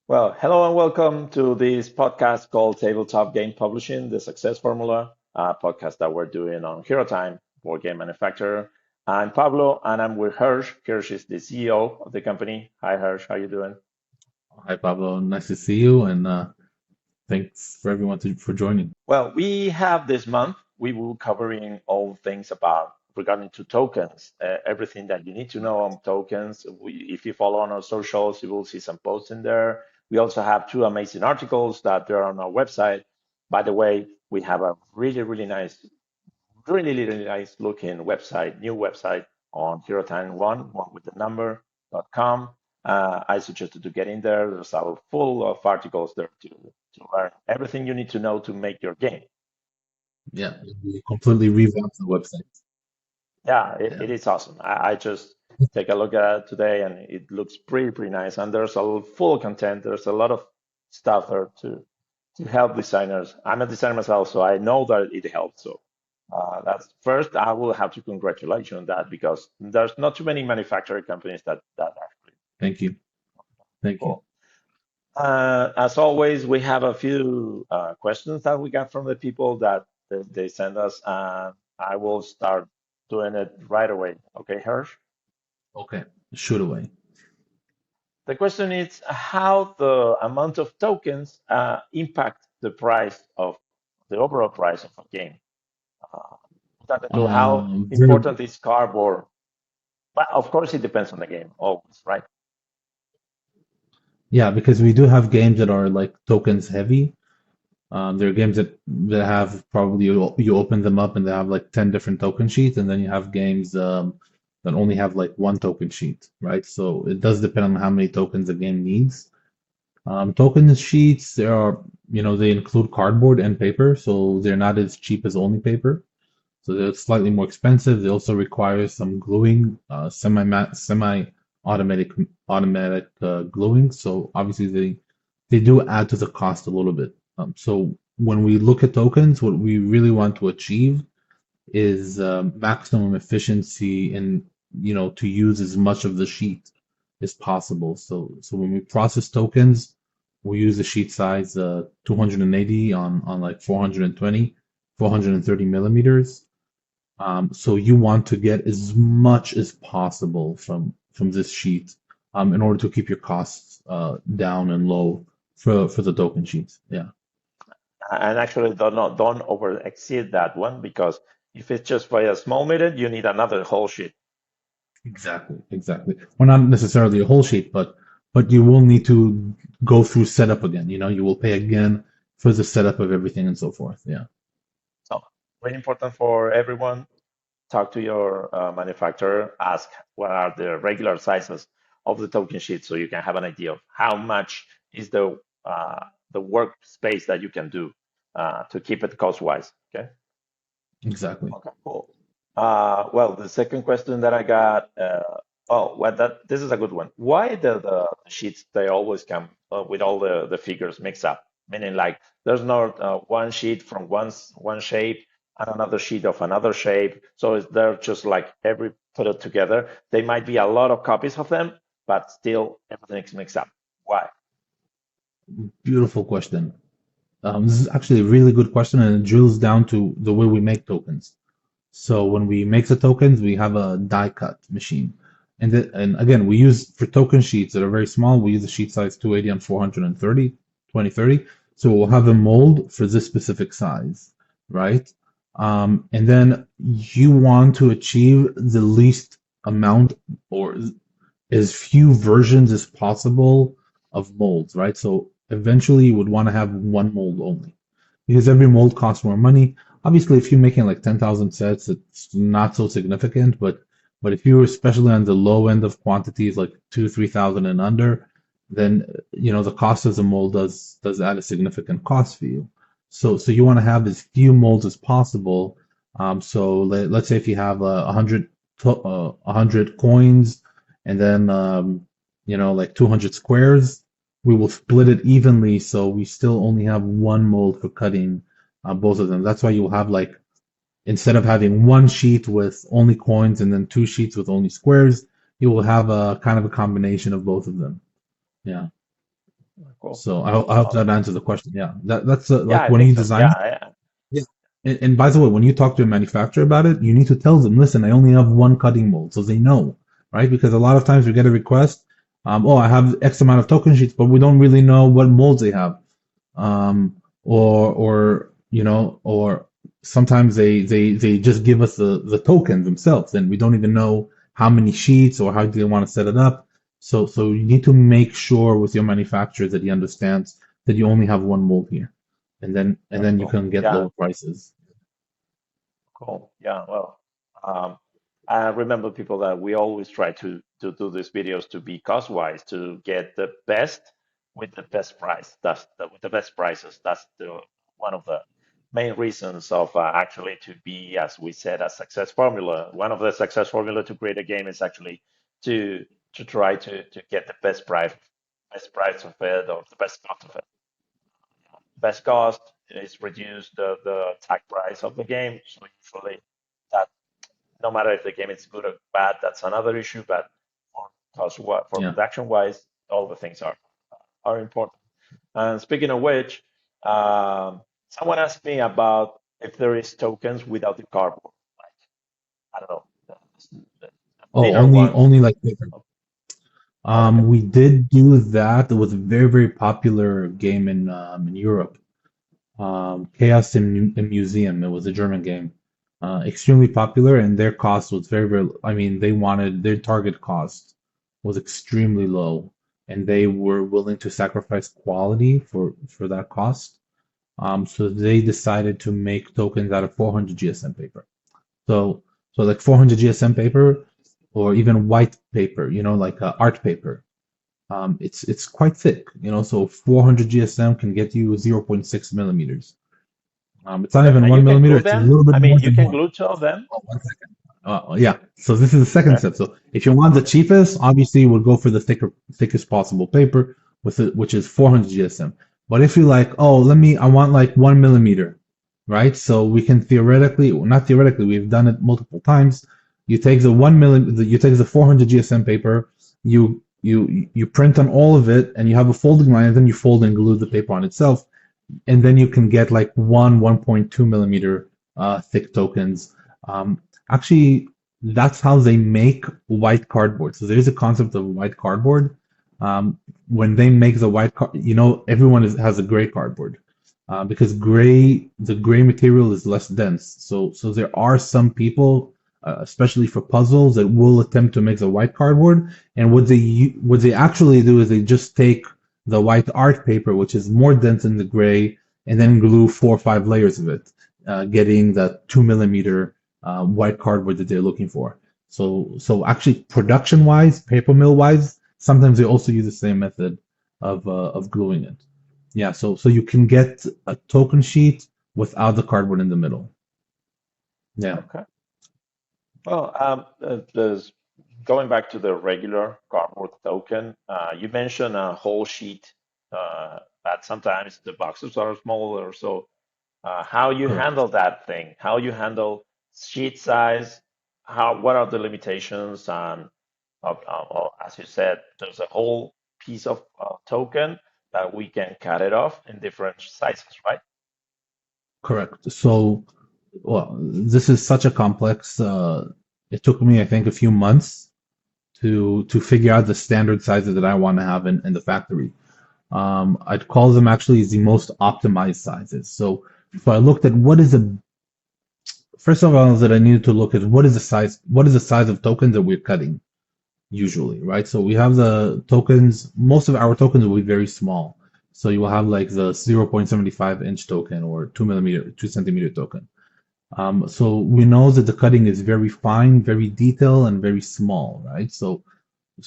Well, hello and welcome to this podcast called Tabletop Game Publishing, the Success Formula, a podcast that we're doing on Hero Time, board game manufacturer. I'm Pablo, and I'm with Hirsch. Hirsch is the CEO of the company. Hi, Hirsch. How you doing? Hi, Pablo. Nice to see you, and thanks for everyone for joining. Well, we have this month, we will covering all things about regarding to tokens, everything that you need to know on tokens. If you follow on our socials, you will see some posts in there. We also have two amazing articles that are on our website. By the way, we have a really nice, really nice looking website, new website on Hero Time one with the number.com. I suggest you to get in there. There's a full of articles there to learn everything you need to know to make your game. Yeah, we completely revamped the website. Yeah, Yeah, it is awesome. I just take a look at it today and it looks pretty nice. And there's full content. There's a lot of stuff there to help designers. I'm a designer myself, so I know that it helps. So that's first, I will have to congratulate you on that because there's not too many manufacturing companies that actually thank you, thank you. cool. As always, we have a few questions that we got from the people that they send us, and I will start doing it right away. Okay, Hirsch? Okay, shoot away. The question is how the amount of tokens impact the price of the overall price of a game. Uh, Talking to how Very, important is cardboard. But of course, it depends on the game, always, right? yeah, because we do have games that are like tokens heavy. There are games that have probably you open them up and they have like 10 different token sheets, and then you have games that only have like one token sheet, right? So it does depend on how many tokens the game needs. Token sheets, there are, they include cardboard and paper, so they're not as cheap as only paper. So they're slightly more expensive. They also require some gluing, semi-automatic gluing. So obviously they do add to the cost a little bit. So when we look at tokens, what we really want to achieve is maximum efficiency and to use as much of the sheet as possible. So when we process tokens, we use the sheet size 280 on like 420, 430 millimeters. So you want to get as much as possible from this sheet in order to keep your costs down and low for the token sheets. Yeah. And actually, don't over exceed that one because if it's just by a small meter, you need another whole sheet. Exactly, exactly. Well, not necessarily a whole sheet, but you will need to go through setup again. You will pay again for the setup of everything and so forth. Yeah, So, very important for everyone. Talk to your manufacturer, ask what are the regular sizes of the token sheet so you can have an idea of how much is the workspace that you can do to keep it cost wise. Okay. exactly. Okay, cool. Well, the second question that I got, this is a good one. Why the sheets they always come with all the figures mixed up? Meaning like there's not one sheet from one shape and another sheet of another shape. So they're just like every put it together. They might be a lot of copies of them, but still everything is mixed up. Why? Beautiful question. This is actually a really good question, and it drills down to the way we make tokens. So when we make the tokens, we have a die cut machine. And again, we use for token sheets that are very small, we use a sheet size 280 on 430, 2030. So we'll have a mold for this specific size, right? And then you want to achieve the least amount or as few versions as possible of molds, right? So eventually you would want to have one mold only because every mold costs more money. Obviously, if you're making like 10,000 sets, it's not so significant, but if you're especially on the low end of quantities like 3,000 and under, then the cost of the mold does add a significant cost for you. So you want to have as few molds as possible. So let's say if you have 100 coins and then like 200 squares, we will split it evenly so we still only have one mold for cutting both of them. That's why you'll have like instead of having one sheet with only coins and then two sheets with only squares, you will have a kind of a combination of both of them. Yeah. Cool. So I hope that Awesome. answers the question. Yeah, that's Yeah, like I when think you so. design. Yeah, yeah. Yeah. And by the way, when you talk to a manufacturer about it, you need to tell them, listen, I only have one cutting mold, so they know, right? Because a lot of times we get a request, oh, I have X amount of token sheets, but we don't really know what molds they have. Or or sometimes they just give us the tokens themselves, and we don't even know how many sheets or how they want to set it up. So you need to make sure with your manufacturer that he understands that you only have one mold here, and That's then you cool. can get Yeah, lower prices. cool. Yeah, well, I remember people that we always try to do these videos to be cost wise, to get the best with the best price. That's with the best prices. That's the one of the main reasons of actually to be, as we said, a success formula. One of the success formula to create a game is actually to try to get the best price of it, or the best cost of it. Best cost is reduce the tag price of the game. So usually that, no matter if the game is good or bad, that's another issue. But for for Yeah. production wise, all the things are important. And speaking of which, someone asked me about if there is tokens without the cardboard. Like, I don't know, the Oh, thinner only ones. only like paper. Okay. We did do that. It was a very popular game in Europe. Chaos in Museum. It was a German game, extremely popular, and their cost was very. I mean, they wanted their target cost was extremely low, and they were willing to sacrifice quality for that cost. So they decided to make tokens out of 400 GSM paper. So like 400 GSM paper, or even white paper, like art paper. It's quite thick, so 400 GSM can get you zero point 0.6 millimeters. It's not Okay. even And you one can millimeter. glue It's a them. little bit I more mean, you than can one. glue two of them. Oh, 1 second. Yeah. So this is the second Okay. step. So if you want the cheapest, obviously we'll go for the thickest possible paper with it, which is 400 GSM. But if you like, oh, I want like 1 millimeter, right? So we can theoretically, well, not theoretically, we've done it multiple times. You take the 1 millimeter, you take the 400 GSM paper, you print on all of it, and you have a folding line, and then you fold and glue the paper on itself, and then you can get like 1.2 millimeter thick tokens. Actually, that's how they make white cardboard. So there's a concept of white cardboard. When they make the white card, everyone has a gray cardboard, because the gray material is less dense. So there are some people, especially for puzzles, that will attempt to make the white cardboard. And what they actually do is they just take the white art paper, which is more dense than the gray, and then glue 4 or 5 layers of it, getting that 2 millimeter white cardboard that they're looking for. So actually, production wise, paper mill wise, sometimes they also use the same method of gluing it. Yeah, so you can get a token sheet without the cardboard in the middle. Yeah, Okay. Well, there's going back to the regular cardboard token. You mentioned a whole sheet, but sometimes the boxes are smaller. So, how you correct. handle that thing? How you handle sheet size? What are the limitations? And as you said, there's a whole piece of token that we can cut it off in different sizes, right? Correct. So, well, this is such a complex. It took me, I think, a few months to figure out the standard sizes that I want to have in the factory. I'd call them actually the most optimized sizes. So I looked at what is the first of all that I needed to look at what is the size of tokens that we're cutting usually, right? So we have the tokens, most of our tokens will be very small. So you will have like the 0.75 inch token or 2 millimeter, 2 centimeter token. So we know that the cutting is very fine, very detailed, and very small, right? So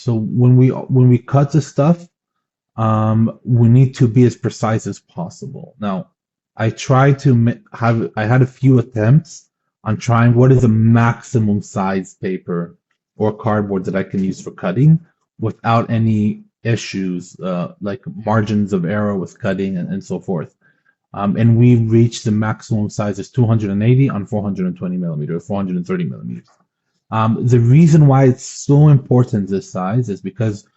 when we cut the stuff, we need to be as precise as possible. Now, I tried to I had a few attempts on trying what is the maximum size paper or cardboard that I can use for cutting without any issues, like margins of error with cutting and so forth. And we reached the maximum size is 280 on 420 millimeters, 430 millimeters. The reason why it's so important, this size, is because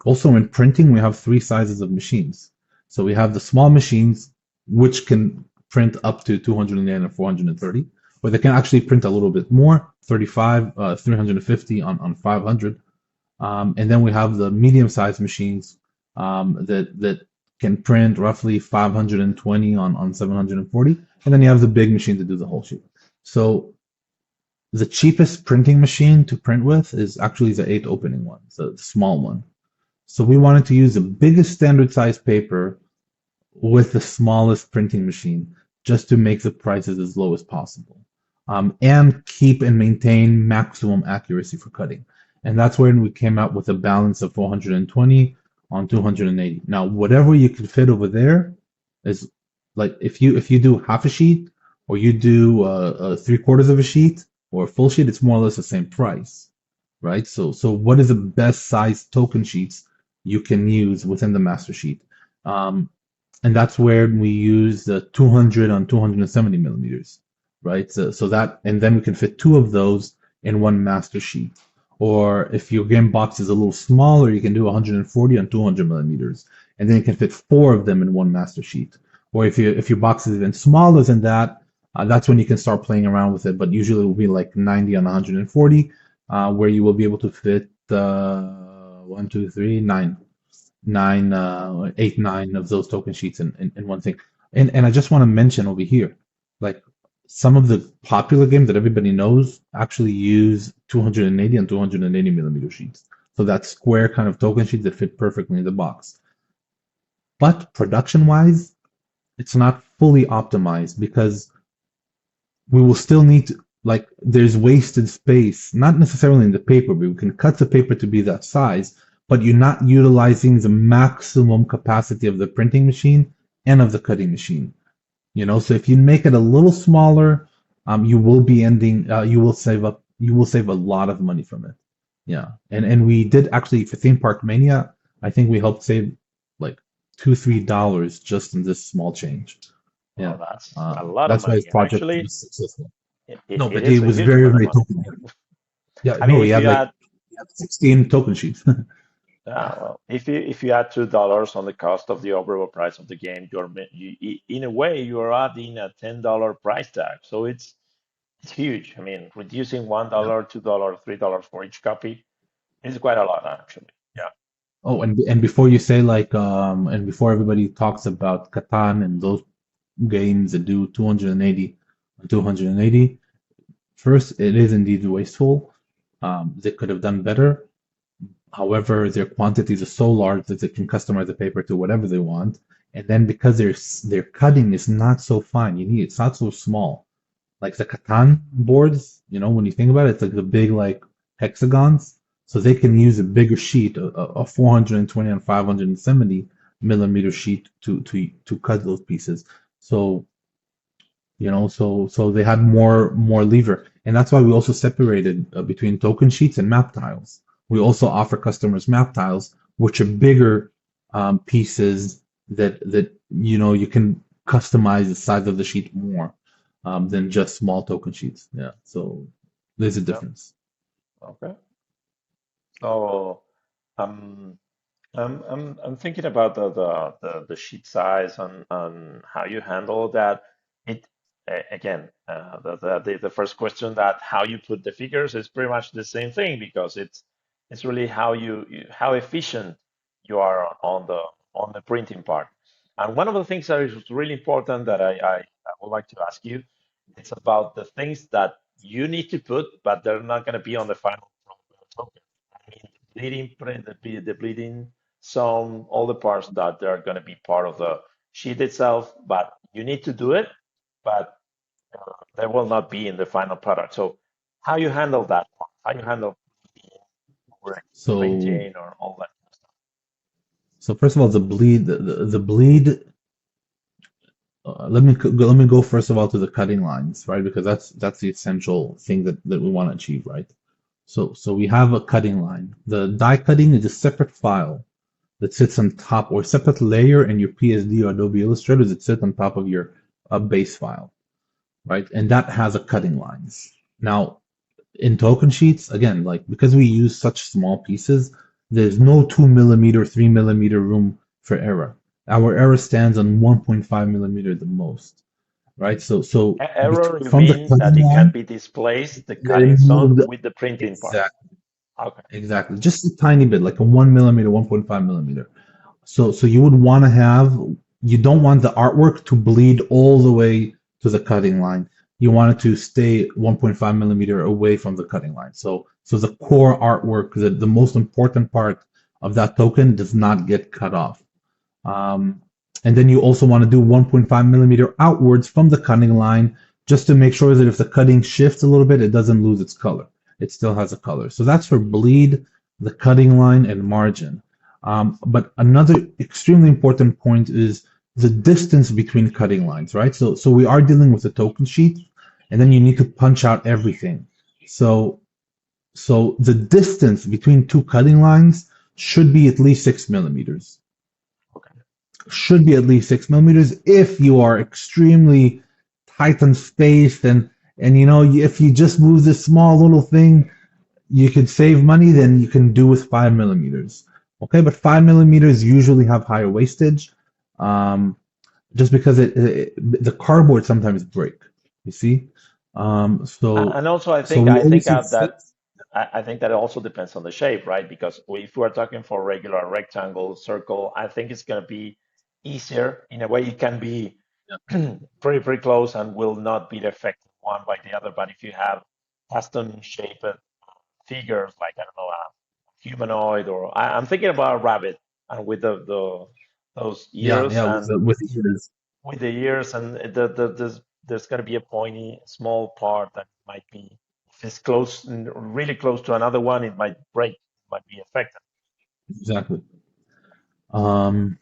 also in printing we have three sizes of machines. So we have the small machines, which can print up to 209 and 430, or they can actually print a little bit more, 35, 350 on 500. And then we have the medium-sized machines that can print roughly 520 on 740, and then you have the big machine to do the whole sheet. So the cheapest printing machine to print with is actually the 8 opening one, so the small one. So we wanted to use the biggest standard size paper with the smallest printing machine just to make the prices as low as possible, and keep and maintain maximum accuracy for cutting. And that's when we came out with a balance of 420 on 280. Now, whatever you can fit over there is like if you do half a sheet or you do 3/4 of a sheet or a full sheet, it's more or less the same price, right? So what is the best size token sheets you can use within the master sheet? And that's where we use the 200 on 270 millimeters, right? So that, and then we can fit 2 of those in one master sheet. Or if your game box is a little smaller, you can do 140 on 200 millimeters, and then you can fit 4 of them in one master sheet. Or if your box is even smaller than that, that's when you can start playing around with it. But usually it will be like 90 on 140, where you will be able to fit 1, 2, 3, 9 nine, 8, 9 of those token sheets in one thing. And I just want to mention over here, like some of the popular games that everybody knows actually use 280 and 280 millimeter sheets. So that square kind of token sheets that fit perfectly in the box. But production wise, it's not fully optimized because we will still need to, like, there's wasted space, not necessarily in the paper, but we can cut the paper to be that size, but you're not utilizing the maximum capacity of the printing machine and of the cutting machine. So if you make it a little smaller, you will be ending, you will save a lot of money from it. Yeah, and we did actually for Theme Park Mania, I think we helped save like $2-3 just in this small change. Well, Yeah, that's a lot of that's why money. his project Actually, was successful. it, No, it but it is a was huge very, amount of very money. token heavy. Yeah, I mean, no, he if had you like add 16 token sheets. well, if you add $2 on the cost of the overall price of the game, in a way you're adding a $10 price tag. So it's huge. I mean, reducing Yeah. $1, $2, $3 for each copy is quite a lot actually. Yeah. Oh, and before you say like and before everybody talks about Catan and those games that do 280 and 280, first it is indeed wasteful. They could have done better. However, their quantities are so large that they can customize the paper to whatever they want. And then because their cutting is not so fine, it's not so small. Like the Catan boards, when you think about it, it's like the big like hexagons. So they can use a bigger sheet, a 420 and 570 millimeter sheet to cut those pieces. So so they had more lever, and that's why we also separated between token sheets and map tiles. We also offer customers map tiles, which are bigger pieces that you can customize the size of the sheet more than just small token sheets. Yeah, so there's a Yeah. difference. Okay. So um I'm thinking about the sheet size and how you handle that. It again the first question that how you put the figures is pretty much the same thing because it's really how how efficient you are on the printing part. And one of the things that is really important that I would like to ask you, it's about the things that you need to put, but they're not going to be on the final token. I mean, bleeding print, the bleeding some all the parts that they're going to be part of the sheet itself, but you need to do it, but they will not be in the final product. So how you handle that part, how you handle or So printing or all that stuff. so first of all, the bleed. Let me go first of all to the cutting lines, right? Because that's the essential thing that we want to achieve, right? So we have a cutting line. The die cutting is a separate file that sits on top, or separate layer in your PSD or Adobe Illustrator that sits on top of your base file, right? And that has a cutting lines. Now, in token sheets, again, like because we use such small pieces, there's no 2 millimeter, 3 millimeter room for error. Our error stands on 1.5 millimeter the most, right? Error, you From the mean that cutting it can line, be displaced, the they cutting zone moved with the printing part? exactly, Okay. exactly, just a tiny bit, like a 1 millimeter, 1.5 millimeter. So you would want to have, you don't want the artwork to bleed all the way to the cutting line. You want it to stay 1.5 millimeter away from the cutting line. So the core artwork, the most important part of that token does not get cut off. Um, and then you also want to do 1.5 millimeter outwards from the cutting line just to make sure that if the cutting shifts a little bit, it doesn't lose its color. It still has a color. So that's for bleed, the cutting line, and margin. But another extremely important point is the distance between cutting lines, right? So we are dealing with a token sheet, and then you need to punch out everything. So so the distance between two cutting lines should be at least 6 millimeters. Okay. Should be at least 6 millimeters if you are extremely tight on space, and if you just move this small little thing, you could save money. Then you can do with 5 millimeters. Okay, but 5 millimeters usually have higher wastage, um, just because the cardboard sometimes break. You see, so And also, I so think we I always think say that six. I think that it also depends on the shape, right? Because if we're talking for regular rectangle, circle, I think it's going to be easier in a way. It can be pretty close and will not be affected one by the other. But if you have custom shaped figures, like I don't know, a humanoid, or I'm thinking about a rabbit, and with the those Yeah, ears yeah, with and with ears. with the ears and there's going to be a pointy small part that might be if it's close really close to another one it might break, might be affected. Exactly. Um,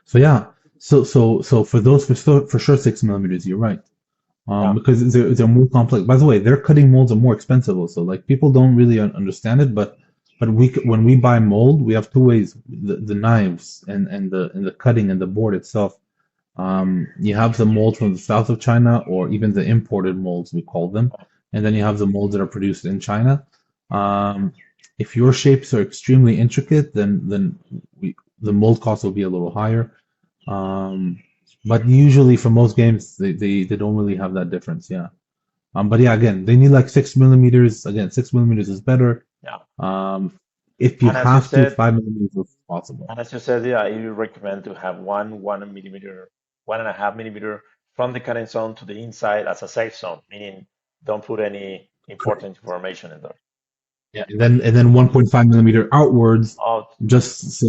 so yeah, so for those for sure 6 millimeters, you're right. Yeah. Because they're more complex. By the way, their cutting molds are more expensive also. Like people don't really understand it, but when we buy mold, we have two ways: the knives and the cutting and the board itself. You have the molds from the south of China, or even the imported molds, we call them, and then you have the molds that are produced in China. Um, if your shapes are extremely intricate, the mold cost will be a little higher. Um, but usually for most games, they don't really have that difference. Yeah. But yeah, again, they need like 6 millimeters. Again, 6 millimeters is better. Yeah. Um, if you and as you have to, said 5 millimeters is possible. and as you said, yeah, you recommend to have 1 millimeter, 1.5 millimeter from the cutting zone to the inside as a safe zone, meaning don't put any important information in there. Yeah, and then 1.5 millimeter outwards, Oh, just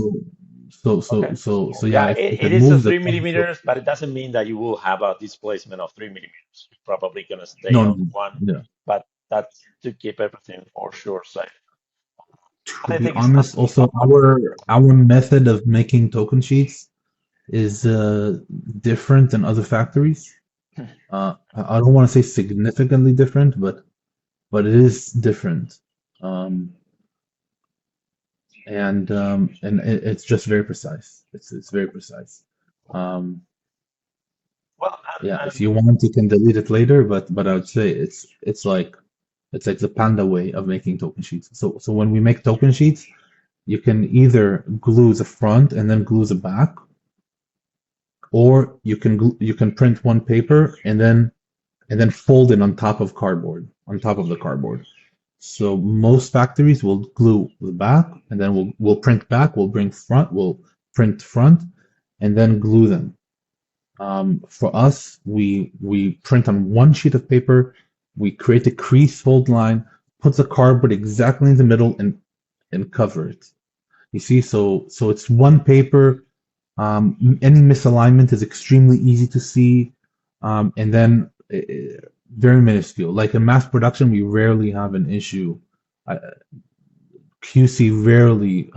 okay. yeah, Yeah, if you it can is a move the three cover for millimeters, but it doesn't mean that you will have a displacement of 3 millimeters. You're probably gonna stay no, no, on no. one, Yeah. but that's to keep everything for sure safe. To And I be think it's honest, also our method of making token sheets is different than other factories. I don't want to say significantly different, but it is different. Um, and it's just very precise. It's very precise. Um, well, yeah, if and you want, you can delete it later, but I would say it's like the panda way of making token sheets. So when we make token sheets, you can either glue the front and then glue the back, or you can print one paper and then fold it on top of cardboard, on top of the cardboard. So most factories will glue the back, and then we'll print back, we'll print front, and then glue them. For us, we print on one sheet of paper, we create a crease fold line, put the cardboard exactly in the middle, and cover it. You see, so it's one paper. Any misalignment is extremely easy to see, and then very minuscule. Like in mass production, we rarely have an issue. Uh, QC rarely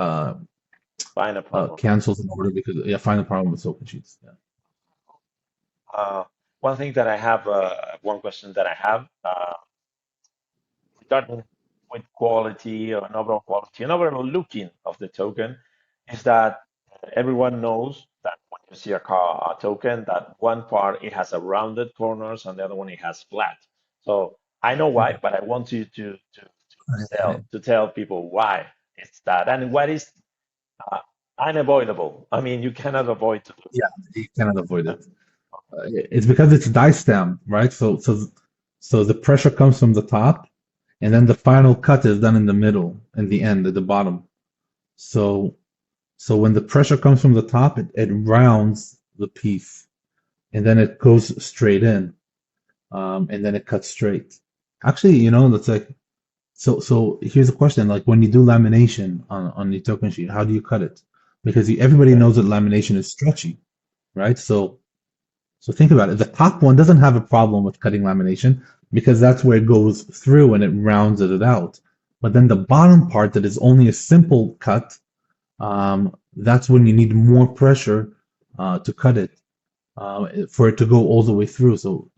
find a problem. cancels an order because yeah, find a problem with open sheets. Yeah. Uh, one thing that I have, one question that I have, starting with quality or an overall quality, an overall looking of the token, is that everyone knows that when you see a token, that one part it has a rounded corners and the other one it has flat. So I know why, but I want you to tell people why it's that and what is. Unavoidable. I mean, you cannot avoid to do Yeah, you cannot avoid that. it. It's because it's die stem, right? So the pressure comes from the top, and then the final cut is done in the middle, in the end, at the bottom. So so when the pressure comes from the top, it rounds the piece, and then it goes straight in, and then it cuts straight. Actually, that's like so. Here's a question: like when you do lamination on the token sheet, how do you cut it? Because everybody Okay. knows that lamination is stretchy, right? So think about it. The top one doesn't have a problem with cutting lamination because that's where it goes through and it rounds it out. But then the bottom part that is only a simple cut, that's when you need more pressure to cut it for it to go all the way through. So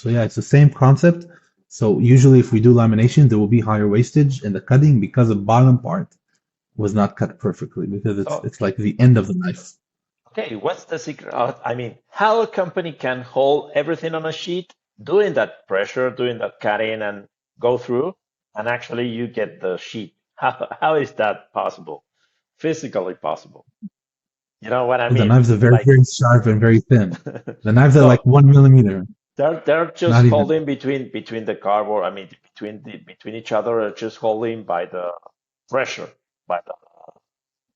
yeah, it's the same concept. So usually, if we do lamination, there will be higher wastage in the cutting because the bottom part was not cut perfectly because it's So, it's like the end of the knife. okay, what's the secret? I mean, how a company can hold everything on a sheet, doing that pressure, doing that cutting, and go through, and actually you get the sheet. How is that possible? Physically possible. You know what I The mean? knives are very, Like, very sharp and very thin. The knives are like so 1 millimeter, they're just not even. holding between the cardboard. I mean, between each other, just holding by the pressure, by the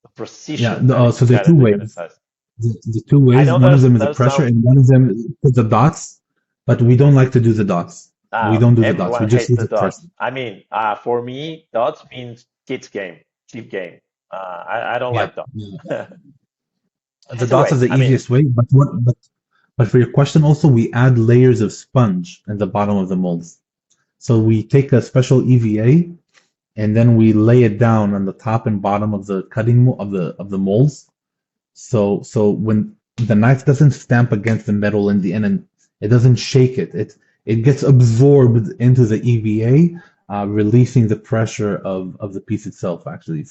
Yeah. precision that So you there are got two it. They're gonna ways. size. The two I ways. know One of them is the there's pressure, some. and one of them is the dots. But we don't like to do the dots. We don't do the dots. We Everyone just hates use the the dots. pressure. I mean, for me, dots means kids game, cheap game. I don't Yeah. like dots. Yeah. The It's a dots way. is the I mean, easiest way. But for your question, also we add layers of sponge at the bottom of the molds. So we take a special EVA and then we lay it down on the top and bottom of the cutting of the molds. So when the knife doesn't stamp against the metal in the end and it doesn't shake it, it gets absorbed into the EVA, releasing the pressure of the piece itself. Actually,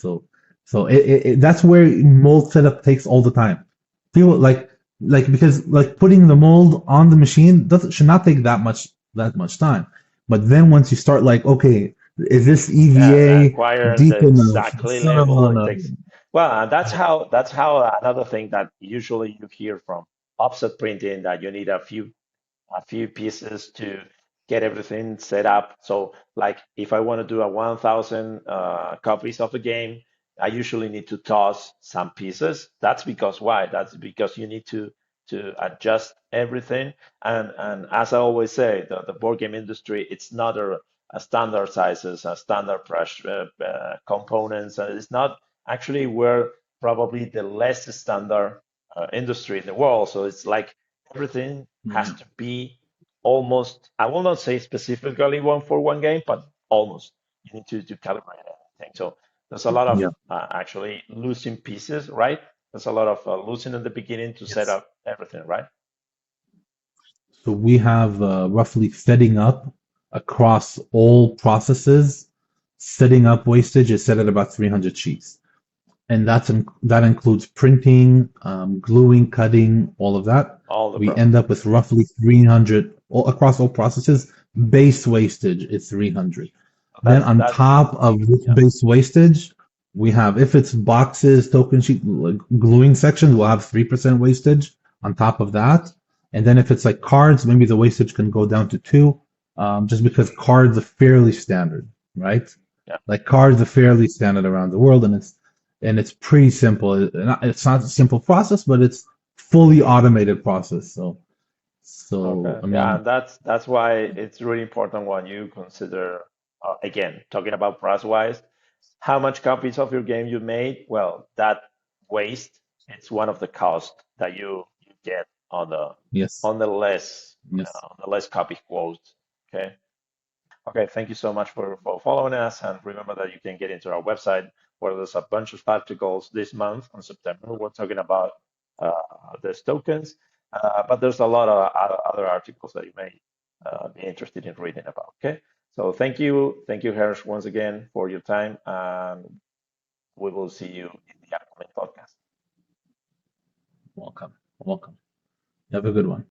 that's where mold setup takes all the time. People because like putting the mold on the machine doesn't should not take that much time. But then once you start like, okay, is this yeah, EVA acquiring the deep enough, exactly subtle level it enough? takes. Well, and that's how another thing that usually you hear from offset printing that you need a few pieces to get everything set up. So, like, if I want to do a 1,000 copies of a game, I usually need to toss some pieces. That's because why? That's because you need to adjust everything. And as I always say, the board game industry, it's not a standard sizes, a standard pressure components, and it's not actually we're probably the less standard industry in the world. So it's like everything has Yeah. to be almost, I will not say specifically one for one game, but almost. You need to calibrate everything. So there's a lot of Yeah. actually losing pieces, right? There's a lot of losing in the beginning to set Yes. up everything, right? So we have roughly setting up across all processes. Setting up wastage is set at about 300 sheets, and that includes printing, gluing, cutting, all of that. All the We process. end up with roughly 300 across all processes. Base wastage is 300. Then on That's top of this yeah. base wastage, we have if it's boxes, token sheet, like gluing sections, we'll have 3% wastage on top of that. And then if it's like cards, maybe the wastage can go down to two, just because cards are fairly standard, right? Yeah. Like cards are fairly standard around the world, and it's pretty simple. It's not a simple process, but it's fully automated process. So Okay. I Yeah, mean, and that's why it's really important when you consider again talking about price wise, how much copies of your game you made. Well, that waste it's one of the costs that you get yes, yes. on the less copy quotes. Okay. Okay, thank you so much for following us. And remember that you can get into our website where there's a bunch of articles this month on September. We're talking about uh, these tokens, but there's a lot of other articles that you may be interested in reading about. Okay, so thank you, Harsh, once again for your time, and we will see you in the upcoming podcast. Welcome, welcome. Have a good one.